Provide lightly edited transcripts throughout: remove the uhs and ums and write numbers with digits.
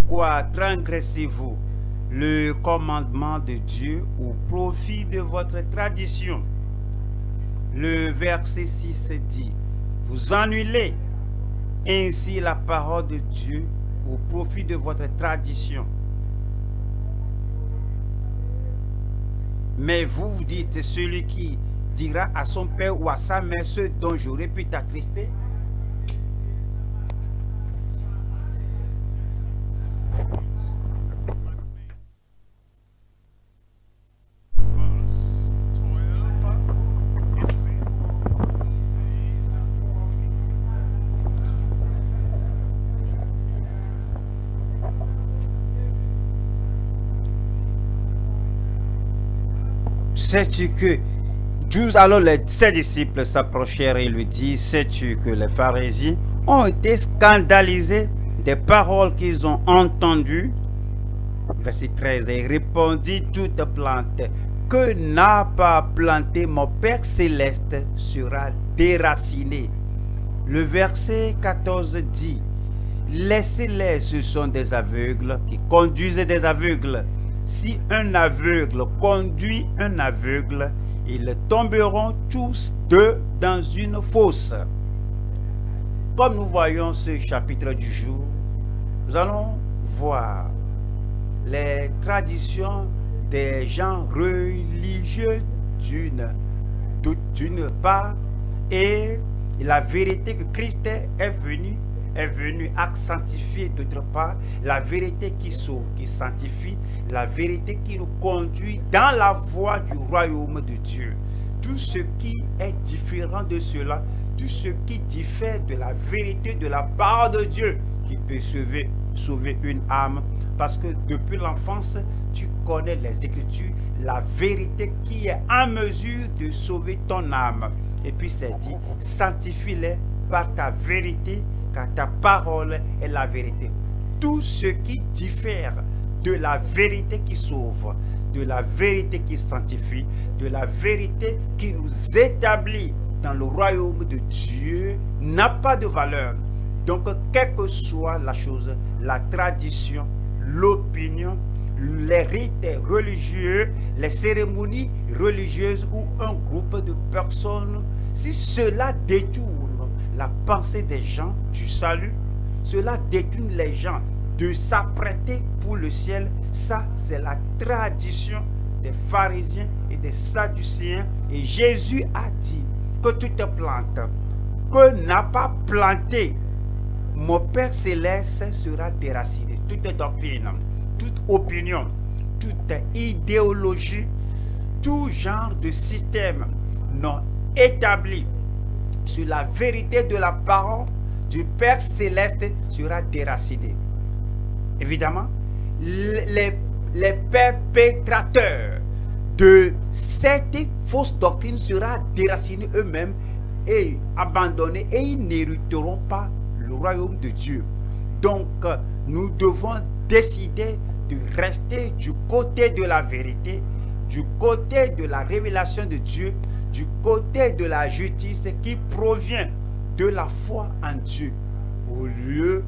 Pourquoi transgressez-vous le commandement de Dieu au profit de votre tradition? Le verset 6 dit, vous annulez ainsi la parole de Dieu au profit de votre tradition. Mais vous vous dites, celui qui dira à son père ou à sa mère ce dont j'aurais pu t'attrister, sais-tu que alors ses disciples s'approchèrent et lui dirent, sais-tu que les pharisiens ont été scandalisés des paroles qu'ils ont entendues? Verset 13, et répondit, toute plante que n'a pas planté mon Père céleste sera déracinée. Le verset 14 dit, laissez-les, ce sont des aveugles qui conduisent des aveugles. Si un aveugle conduit un aveugle, ils tomberont tous deux dans une fosse. Comme nous voyons ce chapitre du jour, nous allons voir les traditions des gens religieux d'une part et la vérité que Christ est venu sanctifier d'autre part, la vérité qui sauve, qui sanctifie, la vérité qui nous conduit dans la voie du royaume de Dieu. Tout ce qui est différent de cela, tout ce qui diffère de la vérité de la part de Dieu, qui peut sauver une âme, parce que depuis l'enfance, tu connais les Écritures, la vérité qui est en mesure de sauver ton âme. Et puis c'est dit, sanctifie-les par ta vérité, car ta parole est la vérité. Tout ce qui diffère de la vérité qui sauve, de la vérité qui sanctifie, de la vérité qui nous établit dans le royaume de Dieu n'a pas de valeur. Donc, quelle que soit la chose, la tradition, l'opinion, les rites religieux, les cérémonies religieuses ou un groupe de personnes, si cela détourne la pensée des gens du salut, cela détourne les gens de s'apprêter pour le ciel, ça c'est la tradition des pharisiens et des sadducéens. Et Jésus a dit que toute plante que n'a pas planté mon Père céleste sera déracinée. Toute doctrine, toute opinion, toute idéologie, tout genre de système non établi sur la vérité de la parole du Père céleste sera déraciné. Évidemment, les perpétrateurs de cette fausse doctrine seront déracinés eux-mêmes et abandonnés, et ils n'hériteront pas le royaume de Dieu. Donc, nous devons décider de rester du côté de la vérité, du côté de la révélation de Dieu, du côté de la justice qui provient de la foi en Dieu, au lieu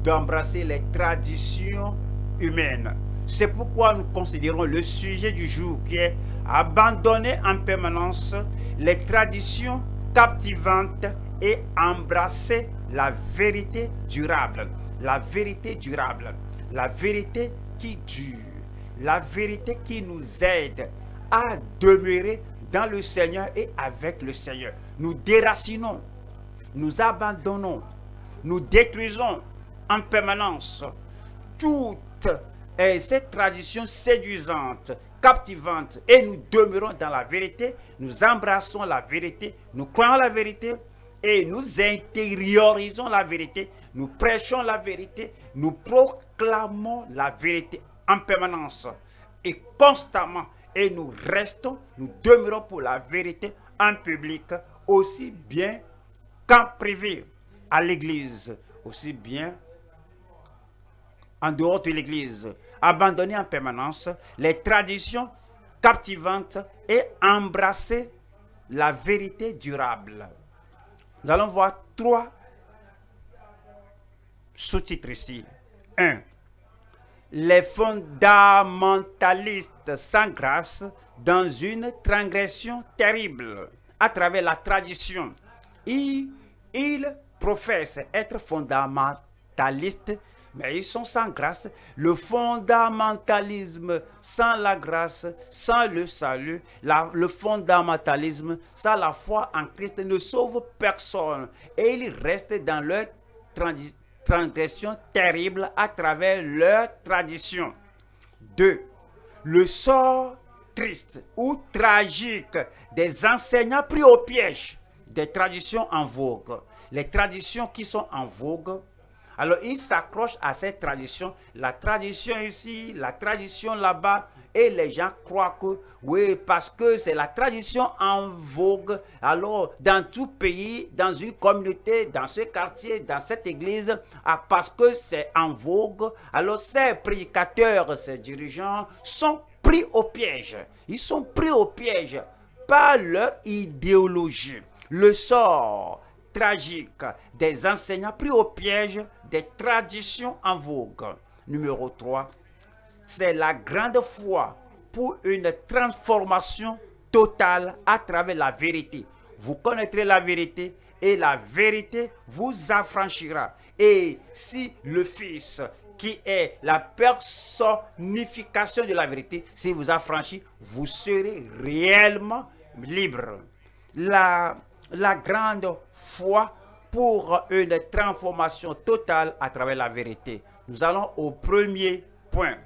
d'embrasser les traditions humaines. C'est pourquoi nous considérons le sujet du jour qui est abandonner en permanence les traditions captivantes et embrasser la vérité durable. La vérité durable, la vérité qui dure, la vérité qui nous aide à demeurer dans le Seigneur et avec le Seigneur. Nous déracinons, nous abandonnons, nous détruisons en permanence toutes ces traditions séduisantes, captivantes, et nous demeurons dans la vérité, nous embrassons la vérité, nous croyons la vérité et nous intériorisons la vérité, nous prêchons la vérité, nous proclamons la vérité en permanence et constamment, et nous restons, nous demeurons pour la vérité en public, aussi bien qu'en privé, à l'église, aussi bien en dehors de l'église. Abandonner en permanence les traditions captivantes et embrasser la vérité durable. Nous allons voir 3 sous-titres ici. 1. les fondamentalistes sans grâce dans une transgression terrible à travers la tradition. Ils professent être fondamentalistes, mais ils sont sans grâce. Le fondamentalisme sans la grâce, sans le salut, le fondamentalisme sans la foi en Christ ne sauve personne. Et ils restent dans leur transgression terrible à travers leur tradition. 2. Le sort triste ou tragique des enseignants pris au piège des traditions en vogue. Les traditions qui sont en vogue, alors ils s'accrochent à ces traditions, la tradition ici, la tradition là-bas, et les gens croient que, oui, parce que c'est la tradition en vogue, alors dans tout pays, dans une communauté, dans ce quartier, dans cette église, parce que c'est en vogue, alors ces prédicateurs, ces dirigeants sont pris au piège. Ils sont pris au piège par leur idéologie. Le sort tragique des enseignants pris au piège des traditions en vogue. Numéro 3, c'est la grande foi pour une transformation totale à travers la vérité. Vous connaîtrez la vérité et la vérité vous affranchira. Et si le Fils, qui est la personnification de la vérité, si vous affranchit, vous serez réellement libre. La grande foi pour une transformation totale à travers la vérité. Nous allons au premier point.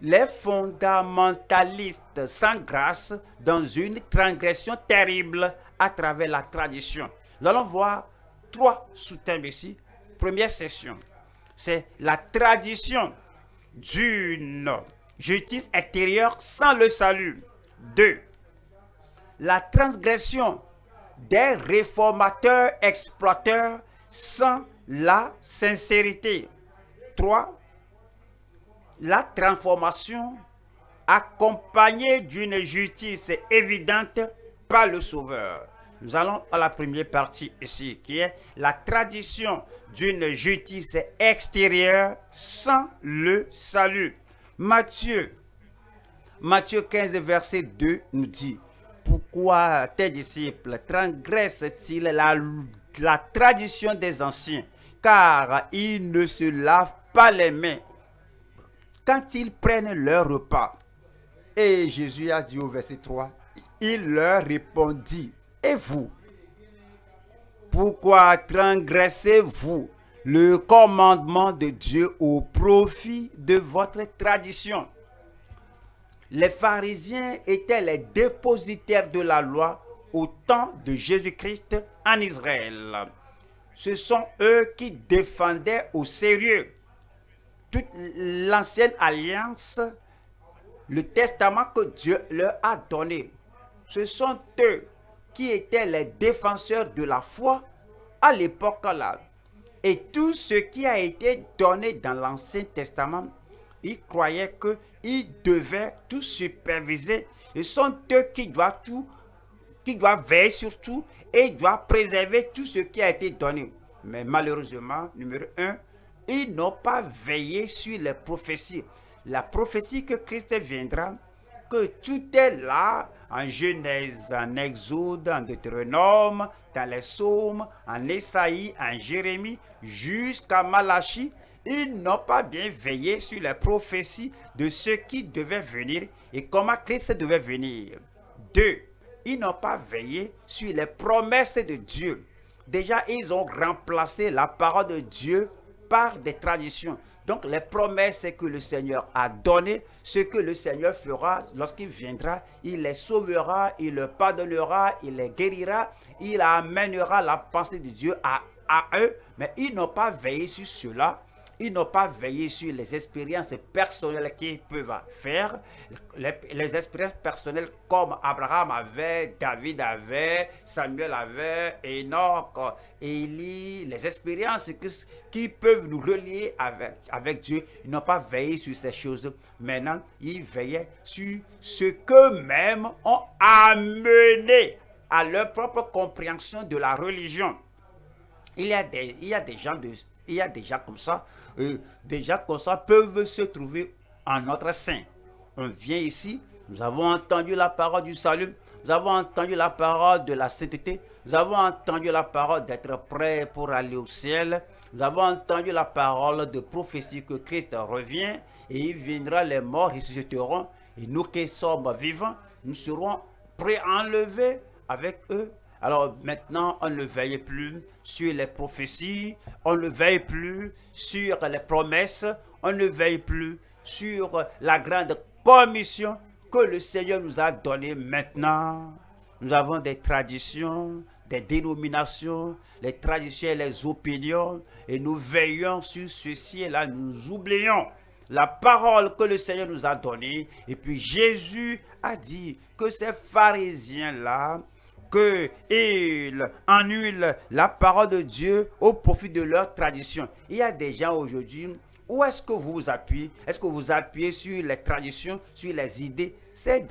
Les fondamentalistes sans grâce dans une transgression terrible à travers la tradition. Nous allons voir 3 sous-thèmes ici. Première session, c'est la tradition d'une justice extérieure sans le salut. 2. La transgression des réformateurs exploiteurs sans la sincérité. 3. La transformation accompagnée d'une justice évidente par le Sauveur. Nous allons à la première partie ici, qui est la tradition d'une justice extérieure sans le salut. Matthieu 15, verset 2 nous dit: pourquoi tes disciples transgressent-ils la tradition des anciens, car ils ne se lavent pas les mains quand ils prennent leur repas? Et Jésus a dit au verset 3, il leur répondit: et vous, pourquoi transgressez-vous le commandement de Dieu au profit de votre tradition? Les pharisiens étaient les dépositaires de la loi au temps de Jésus-Christ en Israël. Ce sont eux qui défendaient au sérieux toute l'ancienne alliance, le testament que Dieu leur a donné. Ce sont eux qui étaient les défenseurs de la foi à l'époque-là. Et tout ce qui a été donné dans l'Ancien Testament, ils croyaient qu'ils devaient tout superviser. Ce sont eux qui doivent veiller sur tout et doivent préserver tout ce qui a été donné. Mais malheureusement, numéro 1, ils n'ont pas veillé sur les prophéties. La prophétie que Christ viendra, que tout est là, en Genèse, en Exode, en Deutéronome, dans les Psaumes, en Ésaïe, en Jérémie, jusqu'à Malachie. Ils n'ont pas bien veillé sur les prophéties de ce qui devait venir et comment Christ devait venir. 2. Ils n'ont pas veillé sur les promesses de Dieu. Déjà, ils ont remplacé la parole de Dieu par des traditions. Donc, les promesses que le Seigneur a données, ce que le Seigneur fera lorsqu'il viendra, il les sauvera, il les pardonnera, il les guérira, il amènera la pensée de Dieu à eux. Mais ils n'ont pas veillé sur cela. Ils n'ont pas veillé sur les expériences personnelles qu'ils peuvent faire. Les expériences personnelles comme Abraham avait, David avait, Samuel avait, Enoch, Élie, les expériences qui peuvent nous relier avec Dieu. Ils n'ont pas veillé sur ces choses. Maintenant, ils veillaient sur ce qu'eux-mêmes ont amené à leur propre compréhension de la religion. Il y a des gens Il y a déjà comme ça peuvent se trouver en notre sein. On vient ici, nous avons entendu la parole du salut, nous avons entendu la parole de la sainteté, nous avons entendu la parole d'être prêt pour aller au ciel, nous avons entendu la parole de prophétie que Christ revient et il viendra, les morts ressusciteront et nous qui sommes vivants, nous serons préenlevés avec eux. Alors maintenant, on ne veille plus sur les prophéties, on ne veille plus sur les promesses, on ne veille plus sur la grande commission que le Seigneur nous a donnée. Maintenant, nous avons des traditions, des dénominations, les traditions et les opinions, et nous veillons sur ceci et là, nous oublions la parole que le Seigneur nous a donnée. Et puis Jésus a dit que ces pharisiens-là, qu'ils annulent la parole de Dieu au profit de leur tradition. Il y a des gens aujourd'hui, où est-ce que vous vous appuyez? Est-ce que vous appuyez sur les traditions, sur les idées? Ces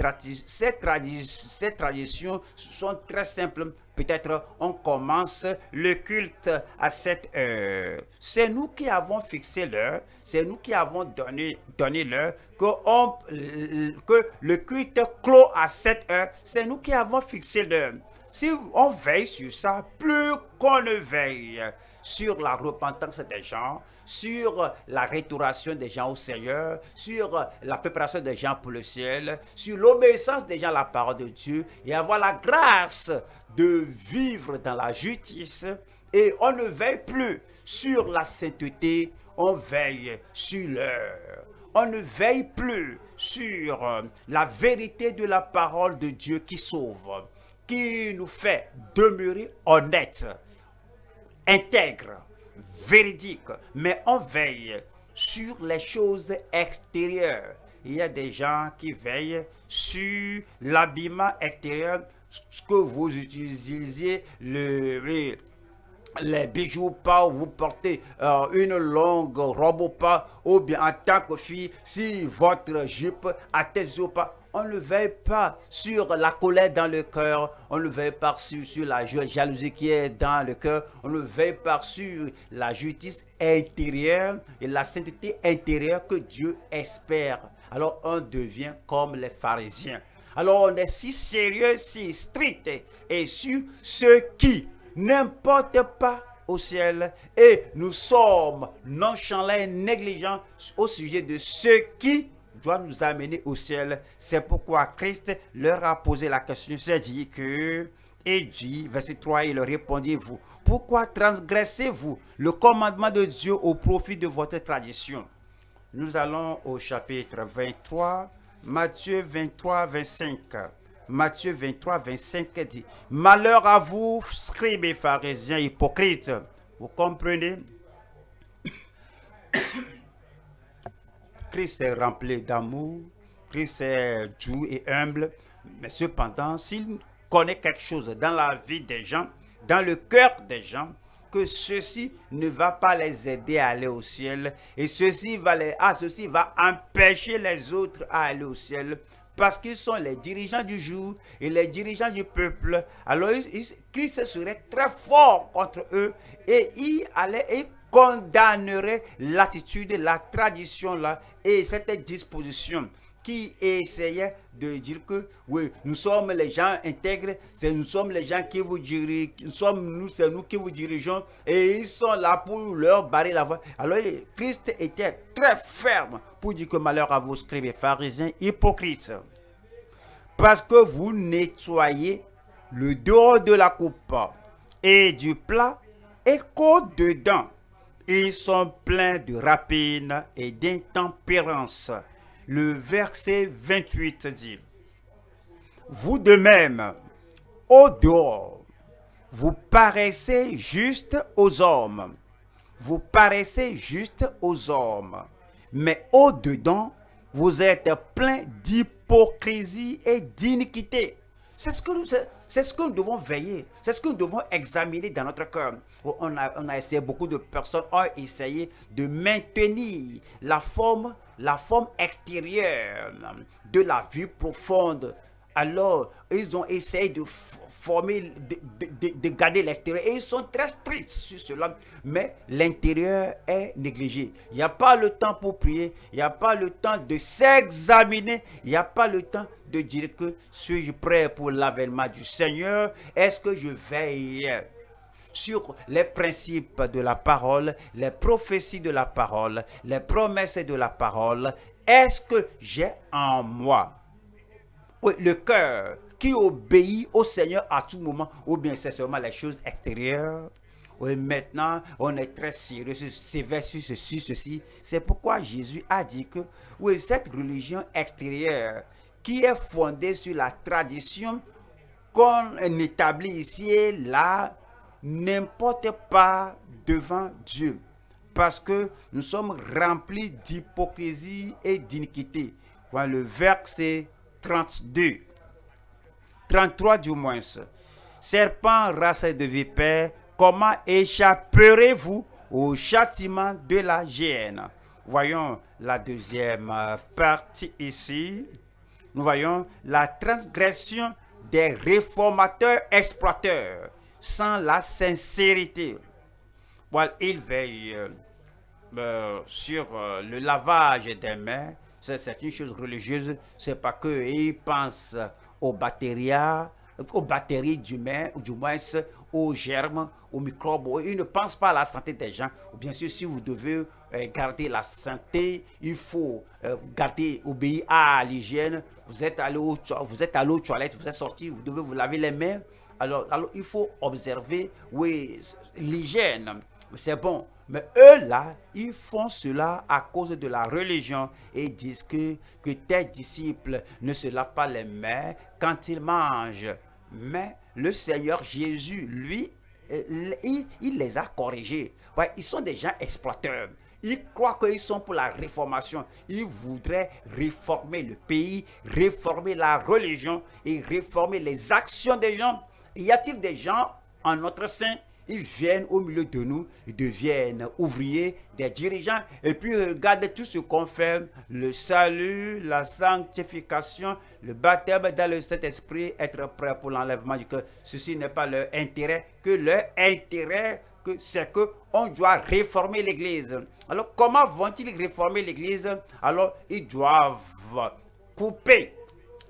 traditions sont très simples. Peut-être on commence le culte à cette heure. C'est nous qui avons fixé l'heure, c'est nous qui avons donné l'heure, que le culte clôt à cette heure, c'est nous qui avons fixé l'heure. Si on veille sur ça, plus qu'on ne veille sur la repentance des gens, sur la restauration des gens au Seigneur, sur la préparation des gens pour le ciel, sur l'obéissance des gens à la parole de Dieu et avoir la grâce de vivre dans la justice. Et on ne veille plus sur la sainteté, on veille sur l'heure. On ne veille plus sur la vérité de la parole de Dieu qui sauve, qui nous fait demeurer honnêtes, intègres, véridiques, mais on veille sur les choses extérieures. Il y a des gens qui veillent sur l'habillement extérieur, ce que vous utilisez, les bijoux pas, vous portez une longue robe ou pas, ou bien en tant que fille, si votre jupe atteste ou pas. On ne veille pas sur la colère dans le cœur, on ne veille pas sur la jalousie qui est dans le cœur, on ne veille pas sur la justice intérieure et la sainteté intérieure que Dieu espère. Alors on devient comme les pharisiens. Alors on est si sérieux, si strict et sur ceux qui n'importe pas au ciel et nous sommes nonchalants et négligents au sujet de ceux qui doit nous amener au ciel. C'est pourquoi Christ leur a posé la question. C'est dit que, et dit, verset 3, il leur répondit, vous, pourquoi transgressez-vous le commandement de Dieu au profit de votre tradition? Nous allons au chapitre 23, Matthieu 23, 25. Matthieu 23, 25 dit, malheur à vous, scribes et pharisiens hypocrites. Vous comprenez? Christ est rempli d'amour, Christ est doux et humble, mais cependant, s'il connaît quelque chose dans la vie des gens, dans le cœur des gens, que ceci ne va pas les aider à aller au ciel, et ceci va empêcher les autres à aller au ciel, parce qu'ils sont les dirigeants du jour et les dirigeants du peuple. Alors Christ serait très fort contre eux, et il condamnerait l'attitude, la tradition là et cette disposition qui essayait de dire que oui, nous sommes les gens intègres, nous sommes les gens qui vous dirigent, c'est nous qui vous dirigeons et ils sont là pour leur barrer la voie. Alors Christ était très ferme pour dire que malheur à vous, scribes et pharisiens hypocrites, parce que vous nettoyez le dehors de la coupe et du plat et qu'au-dedans, ils sont pleins de rapine et d'intempérance. Le verset 28 dit, vous de même, au dehors, vous paraissez juste aux hommes. Vous paraissez juste aux hommes. Mais au dedans, vous êtes pleins d'hypocrisie et d'iniquité. C'est ce que nous devons veiller, c'est ce que nous devons examiner dans notre cœur. On a essayé, beaucoup de personnes ont essayé de maintenir la forme extérieure de la vie profonde Alors, ils ont essayé de former, de garder l'extérieur. Et ils sont très stricts sur cela. Mais l'intérieur est négligé. Il n'y a pas le temps pour prier. Il n'y a pas le temps de s'examiner. Il n'y a pas le temps de dire que suis-je prêt pour l'avènement du Seigneur? Est-ce que je veille sur les principes de la parole, les prophéties de la parole, les promesses de la parole? Est-ce que j'ai en moi, oui, le cœur qui obéit au Seigneur à tout moment, ou bien c'est seulement les choses extérieures? Oui, maintenant, on est très sérieux, sévère sur ceci. C'est pourquoi Jésus a dit que, oui, cette religion extérieure qui est fondée sur la tradition qu'on établit ici et là, n'importe pas devant Dieu. Parce que nous sommes remplis d'hypocrisie et d'iniquité. Voilà le verset 32. 33 du moins. Serpent, race de vipère, comment échapperez-vous au châtiment de la géhenne? Voyons la deuxième partie ici. Nous voyons la transgression des réformateurs exploiteurs sans la sincérité. Voilà, ils veillent sur le lavage des mains. C'est une chose religieuse. C'est pas que ils pensent aux bactéries d'humains, ou du moins aux germes, aux microbes. Ils ne pensent pas à la santé des gens. Bien sûr, si vous devez garder la santé, il faut obéir à l'hygiène. Vous êtes allé aux toilettes, vous êtes sorti, vous devez vous laver les mains. Alors il faut observer, oui, l'hygiène. C'est bon. Mais eux là, ils font cela à cause de la religion et disent que tes disciples ne se lavent pas les mains quand ils mangent. Mais le Seigneur Jésus, lui, il les a corrigés. Ouais, ils sont des gens exploiteurs. Ils croient qu'ils sont pour la réformation. Ils voudraient réformer le pays, réformer la religion et réformer les actions des gens. Y a-t-il des gens en notre sein? Ils viennent au milieu de nous, ils deviennent ouvriers, des dirigeants, et puis regardez tout ce qu'on fait, le salut, la sanctification, le baptême dans le Saint-Esprit, être prêt pour l'enlèvement du cœur. Ceci n'est pas leur intérêt, que leur intérêt, c'est qu'on doit réformer l'Église. Alors, comment vont-ils réformer l'Église? Alors, ils doivent couper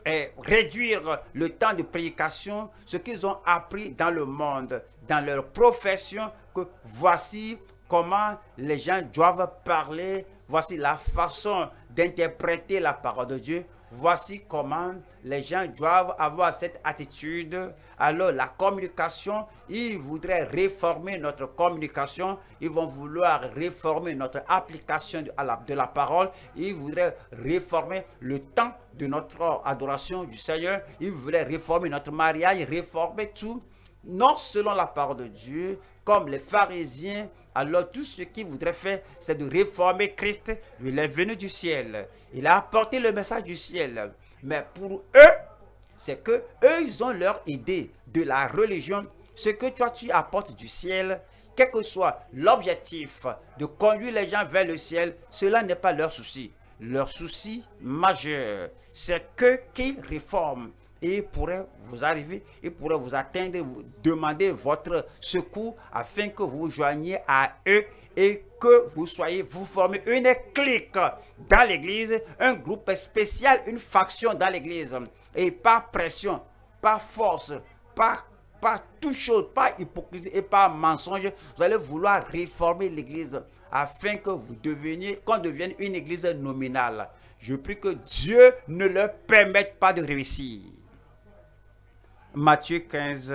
et réduire le temps de prédication, ce qu'ils ont appris dans le monde, dans leur profession, que voici comment les gens doivent parler, voici la façon d'interpréter la parole de Dieu, voici comment les gens doivent avoir cette attitude. Alors la communication, ils voudraient réformer notre communication, ils vont vouloir réformer notre application de la parole, ils voudraient réformer le temps de notre adoration du Seigneur, ils voudraient réformer notre mariage, réformer tout, non selon la parole de Dieu, comme les pharisiens. Alors tout ce qu'ils voudraient faire, c'est de réformer Christ. Lui, il est venu du ciel. Il a apporté le message du ciel. Mais pour eux, c'est que eux, ils ont leur idée de la religion. Ce que toi, tu apportes du ciel, quel que soit l'objectif de conduire les gens vers le ciel, cela n'est pas leur souci. Leur souci majeur, c'est qu'ils réforment. Et ils pourraient vous arriver, ils pourraient vous atteindre, vous demander votre secours afin que vous vous joigniez à eux et que vous formez une clique dans l'église, un groupe spécial, une faction dans l'église. Et pas pression, pas force, pas toute chose, pas hypocrisie et pas mensonge. Vous allez vouloir réformer l'église afin que qu'on devienne une église nominale. Je prie que Dieu ne leur permette pas de réussir. Matthieu 15,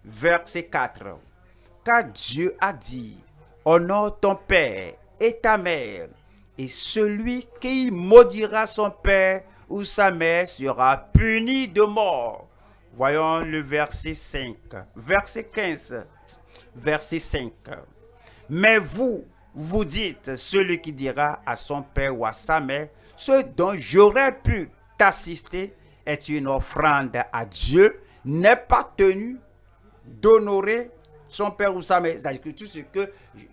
verset 4. Car Dieu a dit, honore ton père et ta mère, et celui qui maudira son père ou sa mère sera puni de mort. Voyons le verset 5. Verset 15, verset 5. Mais vous dites, celui qui dira à son père ou à sa mère, ce dont j'aurais pu t'assister est une offrande à Dieu, n'est pas tenu d'honorer son père ou sa mère. C'est-à-dire que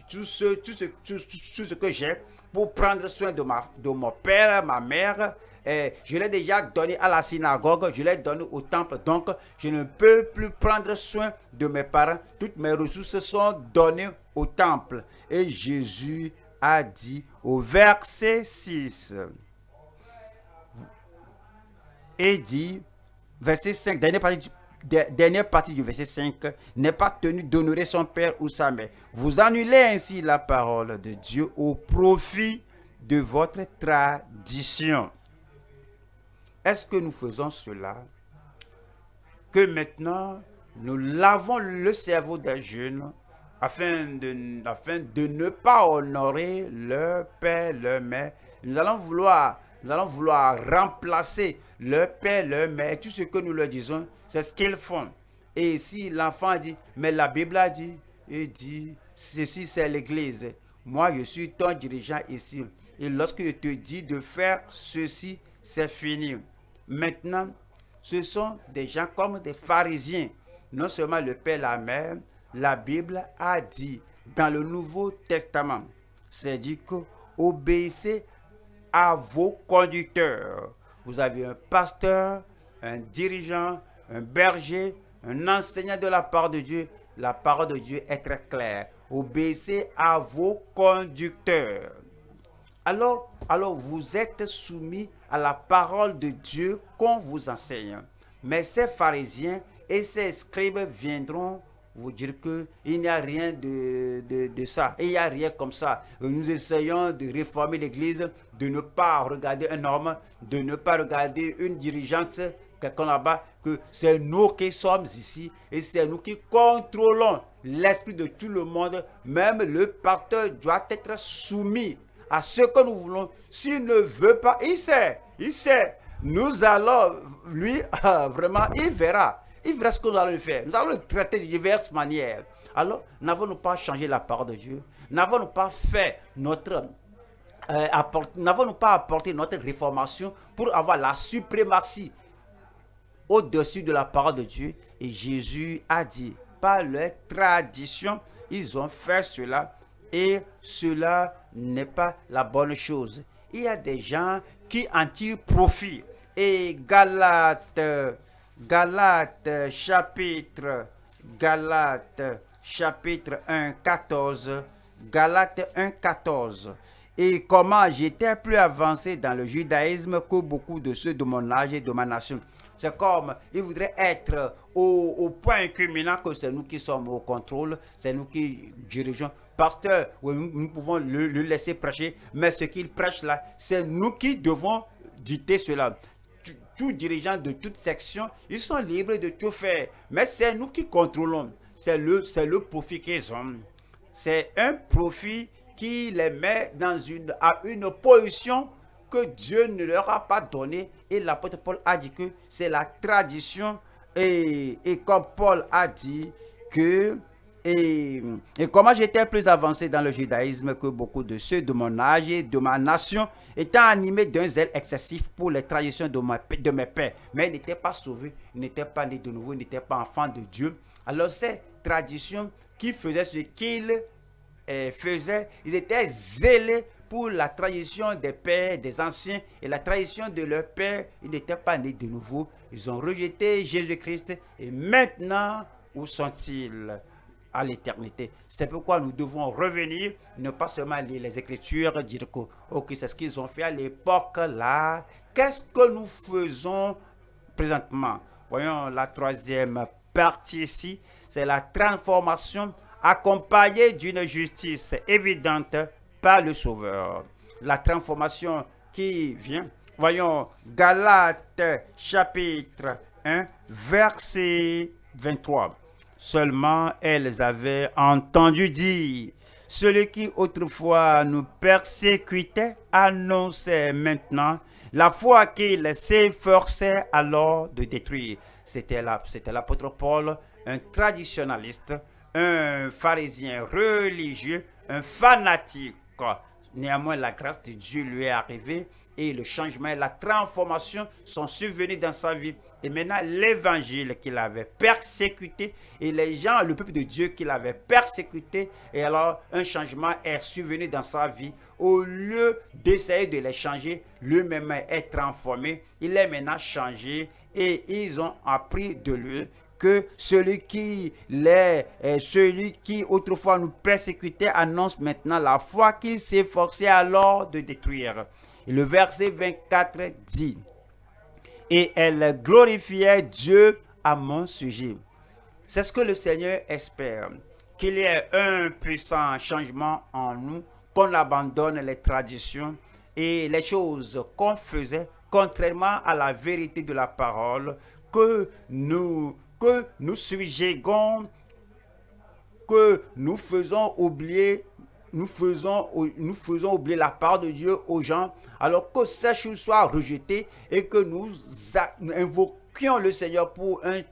tout ce que j'ai pour prendre soin de mon père, ma mère, je l'ai déjà donné à la synagogue, je l'ai donné au temple, donc je ne peux plus prendre soin de mes parents. Toutes mes ressources sont données au temple. Et Jésus a dit au verset 6, et dit, verset 5, dernière partie du verset 5, n'est pas tenu d'honorer son père ou sa mère. Vous annulez ainsi la parole de Dieu au profit de votre tradition. Est-ce que nous faisons cela? Que maintenant, nous lavons le cerveau des jeunes afin de ne pas honorer leur père, leur mère. Nous allons vouloir remplacer leur père, leur mère. Tout ce que nous leur disons, c'est ce qu'ils font. Et si l'enfant dit, mais la Bible a dit, il dit, ceci c'est l'église. Moi, je suis ton dirigeant ici. Et lorsque je te dis de faire ceci, c'est fini. Maintenant, ce sont des gens comme des pharisiens. Non seulement le père, la mère, la Bible a dit dans le Nouveau Testament, c'est dit que obéissez à vos conducteurs. Vous avez un pasteur, un dirigeant, un berger, un enseignant de la part de Dieu. La parole de Dieu est très claire. Obéissez à vos conducteurs. Alors vous êtes soumis à la parole de Dieu qu'on vous enseigne. Mais ces pharisiens et ces scribes viendront vous dire qu'il n'y a rien de ça. Et il n'y a rien comme ça. Nous essayons de réformer l'Église, de ne pas regarder un homme, de ne pas regarder une dirigeante, quelqu'un là-bas, que c'est nous qui sommes ici et c'est nous qui contrôlons l'esprit de tout le monde. Même le pasteur doit être soumis à ce que nous voulons. S'il ne veut pas, il sait. Nous allons, lui, vraiment, il verra ce que nous allons faire. Nous allons le traiter de diverses manières. Alors, n'avons-nous pas changé la parole de Dieu? N'avons-nous pas fait n'avons-nous pas apporté notre réformation pour avoir la suprématie au-dessus de la parole de Dieu? Et Jésus a dit, par leur tradition, ils ont fait cela. Et cela n'est pas la bonne chose. Il y a des gens qui en tirent profit. Et Galates chapitre 1, 14. Galates 1, 14. Et comment j'étais plus avancé dans le judaïsme que beaucoup de ceux de mon âge et de ma nation. C'est comme, il voudrait être au point culminant que c'est nous qui sommes au contrôle, c'est nous qui dirigeons. Pasteur, oui, nous pouvons le laisser prêcher, mais ce qu'il prêche là, c'est nous qui devons dicter cela. Tous dirigeants de toute section, ils sont libres de tout faire, mais c'est nous qui contrôlons. C'est le profit qu'ils ont. C'est un profit qui les met à une position que Dieu ne leur a pas donné. Et l'apôtre Paul a dit que c'est la tradition. Et comme Paul a dit que et comment j'étais plus avancé dans le judaïsme que beaucoup de ceux de mon âge et de ma nation, étant animé d'un zèle excessif pour les traditions de mes pères. Mais ils n'étaient pas sauvés, ils n'étaient pas nés de nouveau, ils n'étaient pas enfants de Dieu. Alors ces traditions qui faisaient ce qu'ils faisaient, ils étaient zélés pour la tradition des pères, des anciens, et la tradition de leurs pères. Ils n'étaient pas nés de nouveau, ils ont rejeté Jésus-Christ. Et maintenant, où sont-ils? À l'éternité. C'est pourquoi nous devons revenir, ne pas seulement lire les Écritures, dire que ok, c'est ce qu'ils ont fait à l'époque là. Qu'est-ce que nous faisons présentement? Voyons la troisième partie ici, c'est la transformation accompagnée d'une justice évidente par le Sauveur. La transformation qui vient. Voyons Galates chapitre 1, verset 23. Seulement elles avaient entendu dire, celui qui autrefois nous persécutait annonçait maintenant la foi qu'il s'efforçait alors de détruire. C'était l'apôtre Paul, un traditionnaliste, un pharisien religieux, un fanatique. Néanmoins, la grâce de Dieu lui est arrivée et le changement et la transformation sont survenus dans sa vie. Et maintenant, l'évangile qu'il avait persécuté et les gens, le peuple de Dieu qu'il avait persécuté, et alors un changement est survenu dans sa vie. Au lieu d'essayer de les changer, lui-même est transformé. Il est maintenant changé et ils ont appris de lui que celui qui autrefois nous persécutait annonce maintenant la foi qu'il s'efforçait alors de détruire. Et le verset 24 dit: et elle glorifiait Dieu à mon sujet. C'est ce que le Seigneur espère, qu'il y ait un puissant changement en nous, qu'on abandonne les traditions et les choses qu'on faisait contrairement à la vérité de la parole, que nous subjuguons, que nous faisons oublier la part de Dieu aux gens, alors que ces choses soient rejetées et que nous invoquions le Seigneur pour un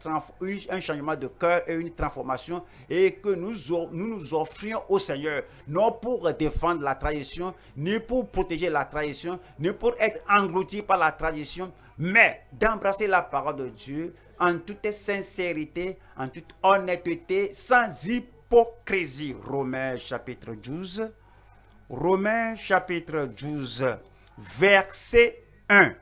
changement de cœur et une transformation, et que nous offrions au Seigneur, non pour défendre la tradition, ni pour protéger la tradition, ni pour être englouti par la tradition, mais d'embrasser la parole de Dieu en toute sincérité, en toute honnêteté, sans hypocrisie. Romains chapitre 12. Romains chapitre 12, verset 1.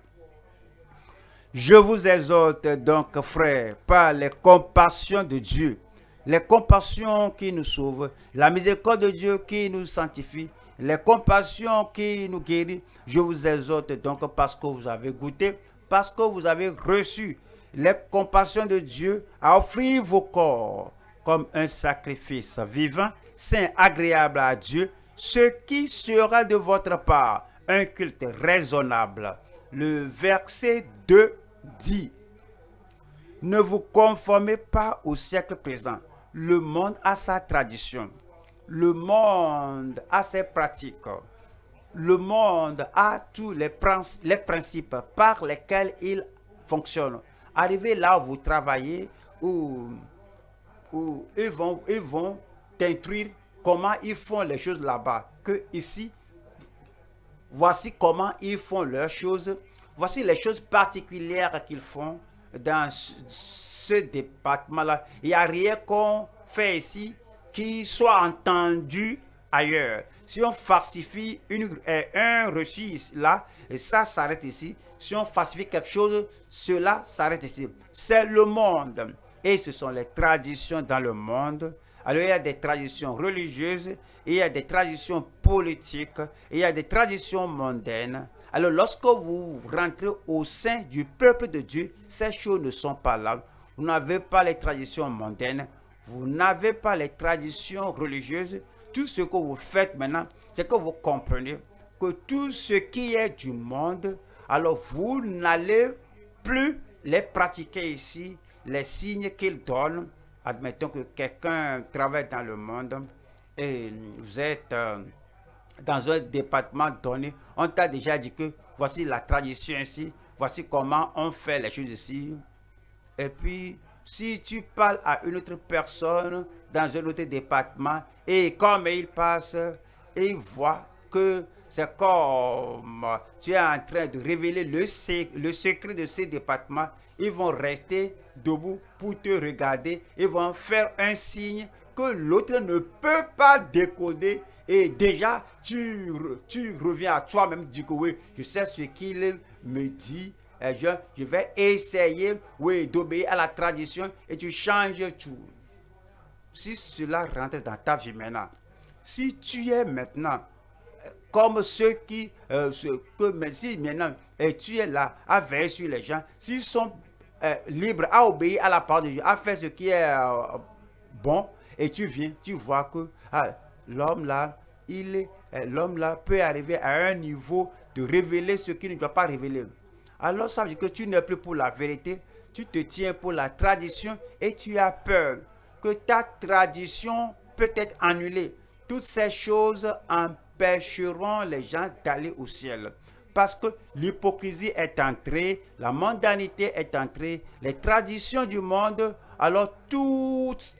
Je vous exhorte donc, frères, par les compassions de Dieu, les compassions qui nous sauvent, la miséricorde de Dieu qui nous sanctifie, les compassions qui nous guérit. Je vous exhorte donc parce que vous avez goûté, parce que vous avez reçu les compassions de Dieu, à offrir vos corps comme un sacrifice vivant, saint, agréable à Dieu, ce qui sera de votre part un culte raisonnable. Le verset 2 dit: ne vous conformez pas au siècle présent. Le monde a sa tradition. Le monde a ses pratiques. Le monde a tous les principes par lesquels il fonctionne. Arrivé là où vous travaillez, où ils vont t'instruire comment ils font les choses là-bas. Que ici, voici comment ils font leurs choses. Voici les choses particulières qu'ils font dans ce département-là. Il n'y a rien qu'on fait ici qui soit entendu ailleurs. Si on falsifie un reçu là, et ça s'arrête ici. Si on falsifie quelque chose, cela s'arrête ici. C'est le monde. Et ce sont les traditions dans le monde. Alors il y a des traditions religieuses, il y a des traditions politiques, il y a des traditions mondaines. Alors lorsque vous rentrez au sein du peuple de Dieu, ces choses ne sont pas là. Vous n'avez pas les traditions mondaines, vous n'avez pas les traditions religieuses. Tout ce que vous faites maintenant, c'est que vous comprenez que tout ce qui est du monde, alors vous n'allez plus les pratiquer ici. Les signes qu'il donne, admettons que quelqu'un travaille dans le monde et vous êtes dans un département donné, on t'a déjà dit que voici la tradition ici, voici comment on fait les choses ici. Et puis, si tu parles à une autre personne dans un autre département et comme il passe, et il voit que c'est comme tu es en train de révéler le secret de ces départements, ils vont rester debout pour te regarder, ils vont faire un signe que l'autre ne peut pas décoder. Et déjà, tu reviens à toi-même, tu dis que oui, je sais ce qu'il me dit, je vais essayer oui, d'obéir à la tradition et tu changes tout. Si cela rentre dans ta vie maintenant, si tu es maintenant comme ceux qui, si maintenant tu es là à veiller sur les gens, s'ils sont libres à obéir à la parole de Dieu, à faire ce qui est bon, et tu viens, tu vois que l'homme là, l'homme là peut arriver à un niveau de révéler ce qu'il ne doit pas révéler. Alors ça veut dire que tu n'es plus pour la vérité, tu te tiens pour la tradition et tu as peur que ta tradition peut être annulée. Toutes ces choses empêcheront les gens d'aller au ciel. Parce que l'hypocrisie est entrée, la mondanité est entrée, les traditions du monde, alors toutes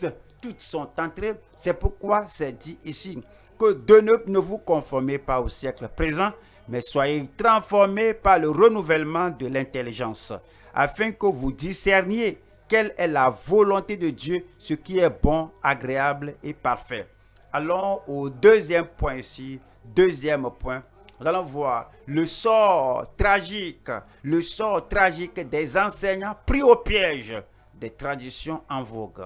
sont entrées. C'est pourquoi c'est dit ici que ne vous conformez pas au siècle présent, mais soyez transformés par le renouvellement de l'intelligence, afin que vous discerniez quelle est la volonté de Dieu, ce qui est bon, agréable et parfait. Allons au deuxième point ici. Deuxième point, nous allons voir le sort tragique des enseignants pris au piège des traditions en vogue.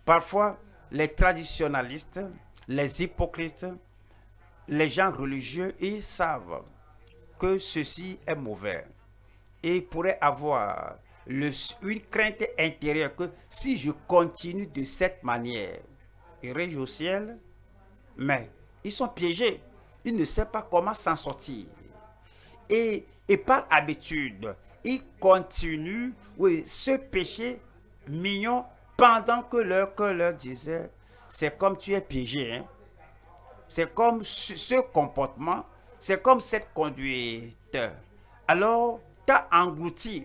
Parfois, les traditionalistes, les hypocrites, les gens religieux, ils savent que ceci est mauvais. Et ils pourraient avoir une crainte intérieure que si je continue de cette manière, irai-je au ciel? Mais ils sont piégés. Ils ne savent pas comment s'en sortir. Et par habitude, ils continuent ce péché mignon pendant que leur cœur leur disait, c'est comme tu es piégé. Hein? C'est comme ce comportement, c'est comme cette conduite. Alors, tu as englouti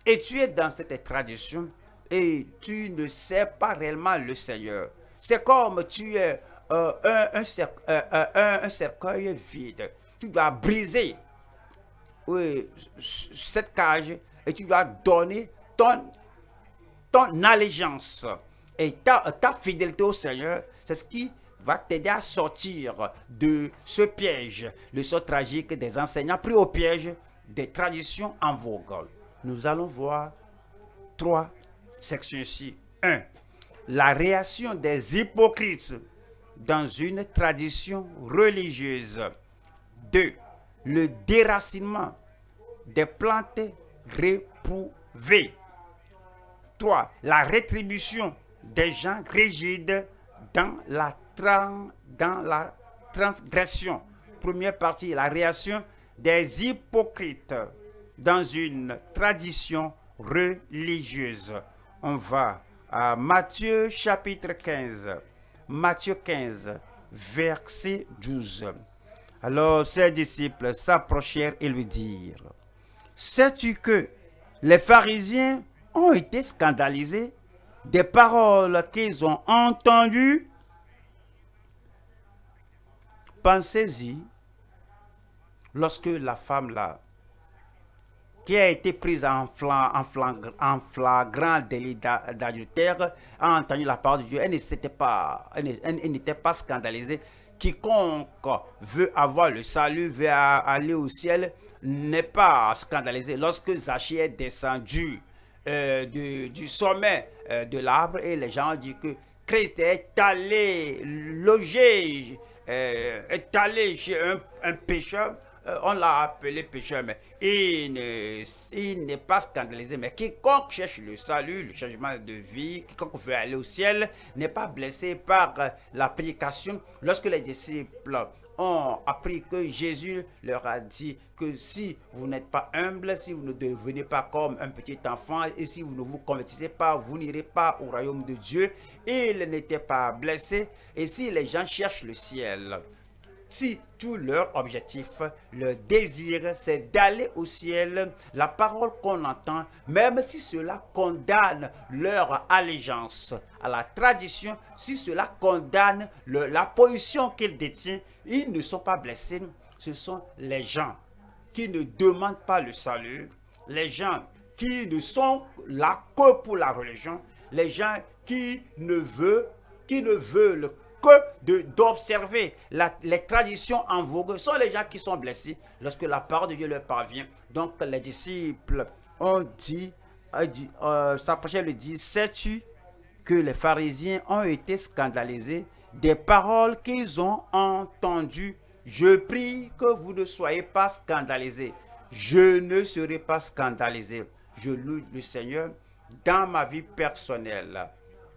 et tu es dans cette tradition et tu ne sais pas réellement le Seigneur. C'est comme tu es un cercueil vide. Tu dois briser cette cage et tu dois donner ton allégeance et ta fidélité au Seigneur. C'est ce qui va t'aider à sortir de ce piège, le sort tragique des enseignants pris au piège des traditions en vogue. Nous allons voir 3 sections ici. 1. La réaction des hypocrites dans une tradition religieuse. 2. Le déracinement des plantes réprouvées. 3. La rétribution des gens rigides dans la transgression. Première partie, la réaction des hypocrites dans une tradition religieuse. On va à Matthieu chapitre 15. Matthieu 15, verset 12. Alors ses disciples s'approchèrent et lui dirent, « Sais-tu que les pharisiens ont été scandalisés des paroles qu'ils ont entendues? » Pensez-y, lorsque la femme là, qui a été prise en flagrant délit d'adultère, a entendu la parole de Dieu, elle n'était pas scandalisée. Quiconque veut avoir le salut, veut aller au ciel, n'est pas scandalisé. Lorsque Zaché est descendu du sommet de l'arbre et les gens ont dit que Christ est allé loger, est allé chez un pécheur, on l'a appelé pécheur, mais il n'est pas scandalisé. Mais quiconque cherche le salut, le changement de vie, quiconque veut aller au ciel, n'est pas blessé par la prédication. Lorsque les disciples ont appris que Jésus leur a dit que si vous n'êtes pas humble, si vous ne devenez pas comme un petit enfant et si vous ne vous convertissez pas, vous n'irez pas au royaume de Dieu. Ils n'étaient pas blessés. Et si les gens cherchent le ciel, si tout leur objectif, leur désir, c'est d'aller au ciel, la parole qu'on entend, même si cela condamne leur allégeance à la tradition, si cela condamne la position qu'ils détiennent, ils ne sont pas blessés. Ce sont les gens qui ne demandent pas le salut, les gens qui ne sont là que pour la religion, les gens qui ne veulent que d'observer les traditions en vogue, sont les gens qui sont blessés lorsque la parole de Dieu leur parvient. Donc les disciples ont s'approchaient et lui dit, sais-tu que les pharisiens ont été scandalisés des paroles qu'ils ont entendues? Je prie que vous ne soyez pas scandalisés. Je ne serai pas scandalisé. Je loue le Seigneur dans ma vie personnelle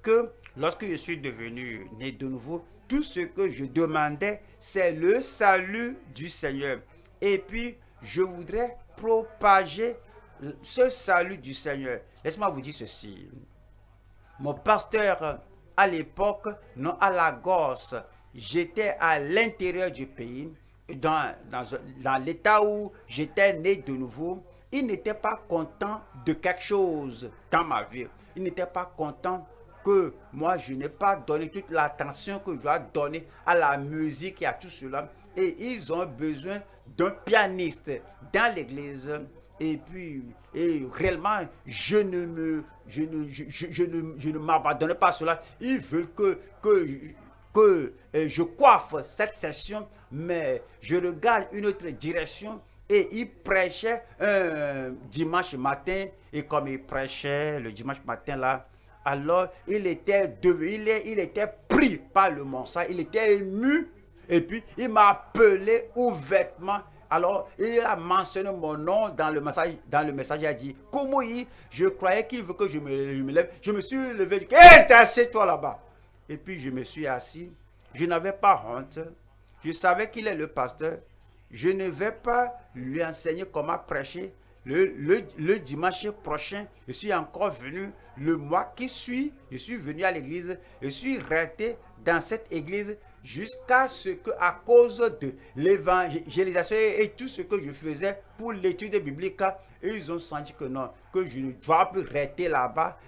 que lorsque je suis devenu né de nouveau, tout ce que je demandais, c'est le salut du Seigneur. Et puis, je voudrais propager ce salut du Seigneur. Laissez-moi vous dire ceci. Mon pasteur, à l'époque, non à Lagos, j'étais à l'intérieur du pays, dans l'état où j'étais né de nouveau. Il n'était pas content de quelque chose dans ma vie. Il n'était pas content que moi, je n'ai pas donné toute l'attention que je dois donner à la musique et à tout cela. et ils ont besoin d'un pianiste dans l'église. Et puis, réellement, je ne m'abandonne pas à cela. Ils veulent que je coiffe cette session, mais je regarde une autre direction. Et il prêchait un dimanche matin, et comme il prêchait le dimanche matin là, alors il était pris par le mensonge, il était ému, et puis il m'a appelé ouvertement. Alors, il a mentionné mon nom dans le message, il a dit, comment je croyais qu'il veut que je me lève. Je me suis levé, dit, hé, assieds-toi là-bas. Et puis je me suis assis, je n'avais pas honte, je savais qu'il est le pasteur. Je ne vais pas lui enseigner comment prêcher. Le dimanche prochain, je suis encore venu. Le mois qui suit, je suis venu à l'église. Je suis resté dans cette église jusqu'à ce que, à cause de l'évangélisation et tout ce que je faisais pour l'étude biblique, ils ont senti que non, que je ne dois plus rester là-bas,